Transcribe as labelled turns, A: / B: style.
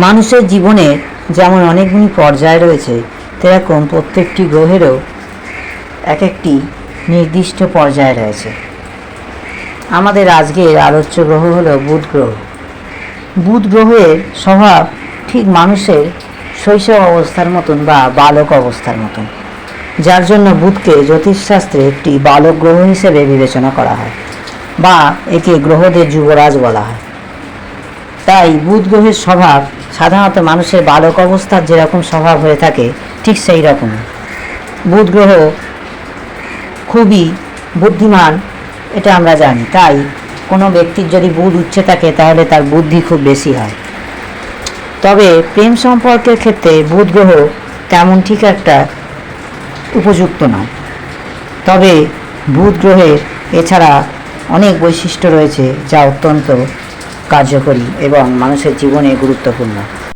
A: মানুষের জীবনে যেমন অনেকগুলি পর্যায় রয়েছে, সেরকম প্রত্যেকটি গ্রহেরও এক একটি নির্দিষ্ট পর্যায় রয়েছে। আমাদের আজকের আলোচ্য গ্রহ হলো বুধ গ্রহ। বুধ গ্রহের স্বভাব ঠিক মানুষের শৈশব অবস্থার মতন বা বালক অবস্থার মতন, যার জন্য বুধকে জ্যোতিষশাস্ত্রে একটি বালক গ্রহ হিসেবে বিবেচনা করা হয় বা একে গ্রহদের যুবরাজ বলা হয়। তাই বুধ গ্রহের স্বভাব সাধারণত মানুষের বালক অবস্থার যেরকম স্বভাব হয়ে থাকে ঠিক সেই রকম। বুধ গ্রহ খুবই বুদ্ধিমান, এটা আমরা জানি। তাই কোনো ব্যক্তির যদি বুধ উচ্চে থাকে তাহলে তার বুদ্ধি খুব বেশি হয়। তবে প্রেম সম্পর্কের ক্ষেত্রে বুধ গ্রহ তেমন ঠিক একটা উপযুক্ত নয়। তবে বুধ গ্রহের এছাড়া অনেক বৈশিষ্ট্য রয়েছে যা অত্যন্ত কার্যকরী এবং মানুষের জীবনে গুরুত্বপূর্ণ।